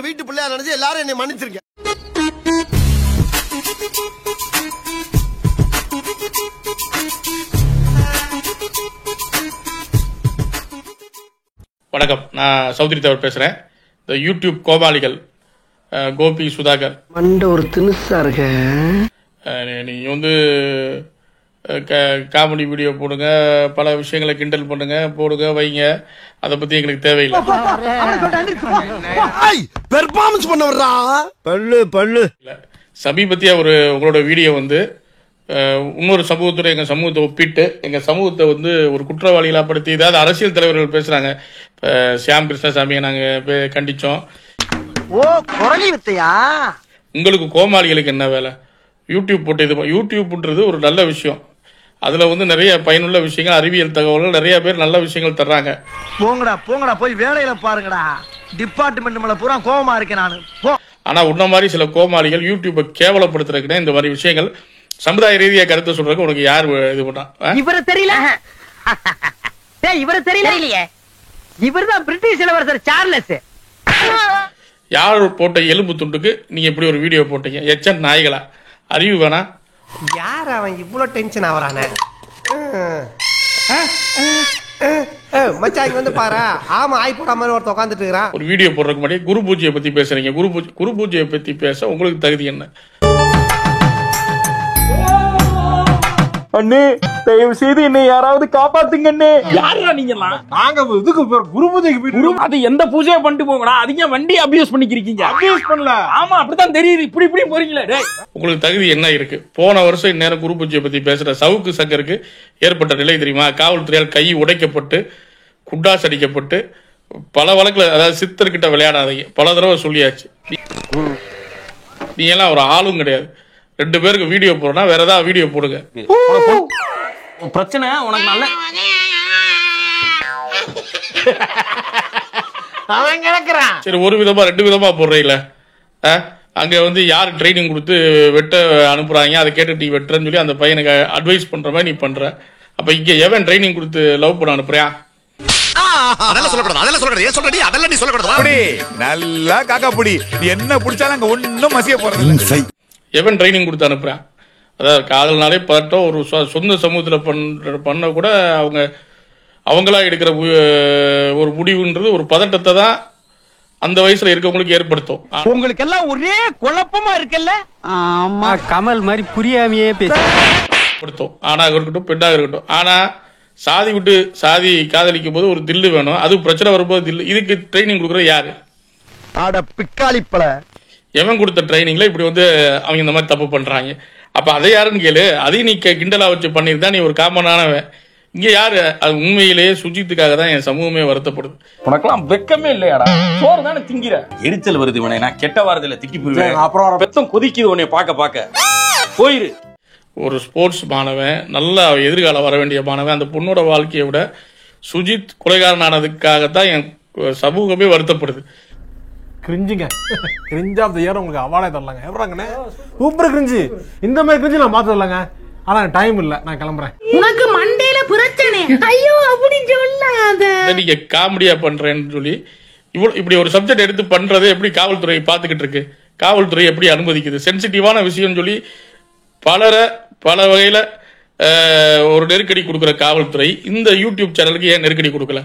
உங்க வீட்டு பிள்ளையா நினைச்சு எல்லாரும் என்னை மன்னிச்சிருங்க. வணக்கம், நான் சௌத்ரி தேவர் பேசுறேன். இந்த யூடியூப் கோமாளிகள் கோபி சுதாகர் மண்ட ஒரு தினுசா இருக்க. நீங்க வந்து காமெடி வீடியோ போடுங்க, பல விஷயங்களை கிண்டல் பண்ணுங்க, போடுங்க, வைங்க. அதை பத்தி எங்களுக்கு தேவையில்லை. பெர்ஃபார்மன்ஸ் பண்ண வர்றா பல்லு சமீபத்திய உங்களோட வீடியோ வந்து இன்னொரு சமூகத்தோட எங்க சமூகத்தை ஒப்பிட்டு எங்க சமூகத்தை வந்து ஒரு குற்றவாளிகளா படுத்தி, ஏதாவது அரசியல் தலைவர்கள் பேசுறாங்க. சியாம் கிருஷ்ணசாமியை நாங்க கண்டிச்சோம். ஓ குரலி வித்தையா? உங்களுக்கு கோமாளிகளுக்கு என்ன வேலை? யூடியூப் போட்டு இது யூடியூப்ன்றது ஒரு நல்ல விஷயம். அதுல வந்து நிறைய பயனுள்ள விஷயங்கள், அறிவியல் தகவல்கள், நிறைய பேர் நல்ல விஷயங்கள் தர்றாங்க. போங்கடா போய் வேலையில பாருங்கடா. டிபார்ட்மெண்ட் மேல பூரா கோவமா இருக்கேன் நானு. ஆனா உன்ன மாதிரி சில கோமாளிகள் யூடியூபை கேவலப்படுத்துறதுக்குன்னு இந்த மாதிரி விஷயங்கள் சமுதாய ரீதியா கருத்து சொல்றதுக்கு உனக்கு யார் இது பண்ணா? இவரு தெரியல. இவரு தெரியலையே. இவர்தான் பிரிட்டிஷ் இளவரசர் சார்லஸ். யார் போட்ட எலும்பு துண்டுக்கு நீங்க இப்படி ஒரு வீடியோ போட்டீங்க? எச்சன் நாய்களா? அறிவு வேணா? யார் அவன் இவ்வளவு டென்ஷன் ஆவறானே? மச்சான் இங்க வந்து பாரு. ஆமா ஆய் போட மாதிரி ஒருத்த உட்கார்ந்துட்டு இருக்கான். ஒரு வீடியோ போடுறதுக்கு முன்னாடி குரு பூஜையை பத்தி பேசுறீங்க. குரு பூஜையை பத்தி பேச உங்களுக்கு தகுதி என்ன? அண்ணே, தயவு செய்து என்னை யாராவது காப்பாத்துங்க அண்ணே. யாரா நீங்கலாம்? நாங்க இதுக்கு குரு பூஜைக்கு போயிட்டு அது எந்த பூஜையை பண்ணிட்டு போங்கடா. அதிக வண்டி அபியூஸ் பண்ணிக்கிறீங்க. அபியூஸ் பண்ணல. ஆமா, அப்படித்தான் தெரியுது. இப்படி போறீங்களே. டேய், உங்களுக்கு தகுதி என்ன இருக்கு? போன வருஷம் இந்நேரம் குரு பூஜையை பத்தி பேசுற சவுக்கு சங்கருக்கு ஏற்பட்ட நிலை தெரியுமா? காவல்துறையால் கை உடைக்கப்பட்டு, குண்டாஸ் அடிக்கப்பட்டு, பல வழக்குல, அதாவது சித்தர்கிட்ட விளையாடாதீங்க பல தடவை சொல்லியாச்சு. நீ எல்லாம் ஒரு ஆளும் கிடையாது. 2 பேருக்கு வீடியோ போடுறா, வேற ஏதாவது வீடியோ போடுங்க. பிரச்சனை உனக்கு நல்ல அவன் கிடக்குறான். சரி, ஒரு விதமா 2 விதமா போடுறீங்கள. அங்க வந்து யார் ட்ரைனிங் கொடுத்து வெட்ட அனுப்புறாங்க, அதை கேட்டு நீ வெட்டுறன்னு சொல்லி அந்த பையனுக்கு அட்வைஸ் பண்ற மாதிரி நீ பண்ற. அப்ப இங்க எவன் ட்ரைனிங் கொடுத்து லவ் பண்ண அனுப்புறியா? நல்லா காக்கா புடி என்ன பிடிச்சாலும் அங்க ஒன்னும் மசிய போறது. எவன் ட்ரைனிங் கொடுத்து அனுப்புறான்? அதாவது காதல்னாலே பதட்டம். ஒரு சொந்த சமூகத்துல பண்ண கூட அவங்களா எடுக்கிற ஒரு முடிவுன்றது ஒரு பதட்டத்தை தான் அந்த வயசுல இருக்கவங்களுக்கு ஏற்படுத்தும். உங்களுக்கு எல்லாம் ஒரே குழப்பமா இருக்குல்ல? ஆமா, கமல் மாதிரி புரியாமையே பேசப்படுத்தும். ஆணாக இருக்கட்டும், பெண்ணாக இருக்கட்டும். ஆனா சாதி விட்டு சாதி காதலிக்கும் போது ஒரு தில்லு வேணும். அது பிரச்சனை வரும்போது தில்லு. இதுக்கு ட்ரைனிங் கொடுக்குற யாரு? பிக்காளிப்பல எவன் கொடுத்த ட்ரைனிங்ல இப்படி வந்து அவங்க இந்த மாதிரி தப்பு பண்றாங்க? அப்ப அதை யாருன்னு கேளு. அதையும் நீ கிண்டலா வச்சு பண்ணிருந்தா நீ ஒரு காமனானவன். இங்க யாரு? அது உண்மையிலேயே சுஜித்துக்காக தான் என் சமூகமே வருத்தப்படுது. உனக்கெல்லாம் வெக்கமே இல்லையாடா? சோறு தானே திங்கிற. எரிச்சல் வருது உனே. நான் கெட்ட வாரத்துல திக்கி போயிடுவேன். அப்புறம் பெத்தம் கொதிக்குது உன்னை பார்க்க போயிரு. ஒரு ஸ்போர்ட்ஸ் மாணவன், நல்ல எதிர்காலம் வர வேண்டிய மாணவன், அந்த பொண்ணோட வாழ்க்கையை விட சுஜித் கொலைகாரனானதுக்காகத்தான் என் சமூகமே வருத்தப்படுது. கிரிஞ்சுங்க. கிரிஞ்ச் ஆஃப் தி இயர் உங்களுக்கு அவார்டே தரலாங்க. எவராங்கண்ணே சூப்பர் கிரிஞ்சு. இந்த மாதிரி கிரிஞ்சு நான் பார்த்து தரலாங்க. ஆனா டைம் இல்ல, நான் கிளம்புறேன். உனக்கு மண்டையில பிரச்சனை. ஐயோ அப்படி சொல்லாத. நீங்க காமெடியா பண்றேன்னு சொல்லி இப்படி ஒரு சப்ஜெக்ட் எடுத்து பண்றது எப்படி காவல்துறை பாத்துக்கிட்டு இருக்கு? காவல்துறை எப்படி அனுமதிக்குது? சென்சிட்டிவான விஷயம் சொல்லி பல வகையில ஒரு நெருக்கடி கொடுக்கிற காவல்துறை இந்த யூடியூப் சேனலுக்கு ஏன் நெருக்கடி கொடுக்கல?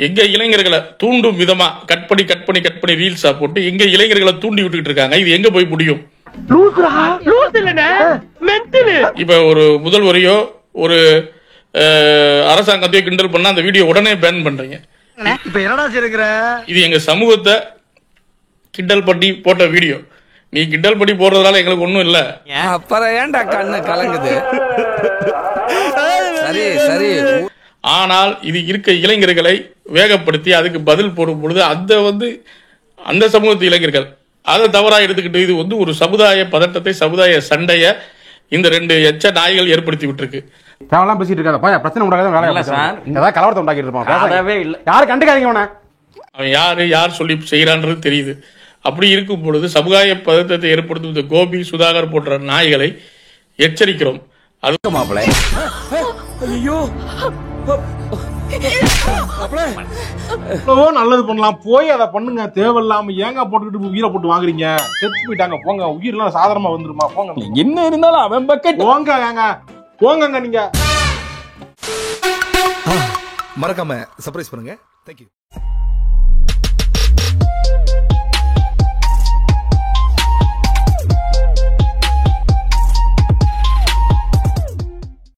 எங்க இளைஞர்களை தூண்டும் விதமா கட் பண்ணி ரீல்ஸா போட்டு எங்க இளைஞர்களை தூண்டி விட்டுட்டு இருக்காங்க. இது எங்க போய் முடியும்? இப்ப ஒரு முதல்வரையோ ஒரு அரசாங்கத்தையோ கிண்டல் பண்ணா அந்த வீடியோ உடனே பேன் பண்றீங்க. இப்ப என்னடா செய்யற? இது எங்க சமூகத்தை கிண்டல் பண்ணி போட்ட வீடியோ. நீ கிண்டல் பண்ணி போடுறதுனால எங்களுக்கு ஒண்ணும் இல்ல. அப்புறம் ஏன்டா கண்ணு கலங்குது? சரி. ஆனால் இது இருக்க இளைஞர்களை வேகப்படுத்தி அதுக்கு பதில் போடும் பொழுது அந்த சமூகத்து இளைஞர்கள் அதை தவறா எடுத்துக்கிட்டு இது வந்து ஒரு சமுதாய பதட்டத்தை, சமுதாய சண்டைய இந்த 2 எச்ச நாய்கள் ஏற்படுத்தி விட்டுருக்கு. தேவலாம் பேசிட்டு இருக்காத. பிரச்சனை உண்டாகாத சார். ஏதாவது கலவரத்தை உண்டாக்கிட்டு இருப்பான். யாரு கண்டுக்காதீங்க. அவன் யார் சொல்லி செய்யறான்றது தெரியுது. அப்படி இருக்கும் பொழுது சமுதாய பதட்டத்தை ஏற்படுத்தும் இந்த கோபி சுதாகர் போன்ற நாய்களை எச்சரிக்கிறோம். அது மாப்பிளை ஐயோ எவ்வளவோ நல்லது பண்ணலாம், போய் அதை பண்ணுங்க. தேவையில்லாம ஏங்க போட்டுக்கிட்டு உயிரை போட்டு வாங்குறீங்க? செத்து போயிட்டாங்க போங்க, உயிரெல்லாம் சாதாரணமா வந்துருமா? போங்க. என்ன இருந்தாலும் அவன் பக்கெட் போங்க ஏங்க, போங்க நீங்க. மறக்காம சர்ப்ரைஸ் பண்ணுங்க. தேங்க்யூ.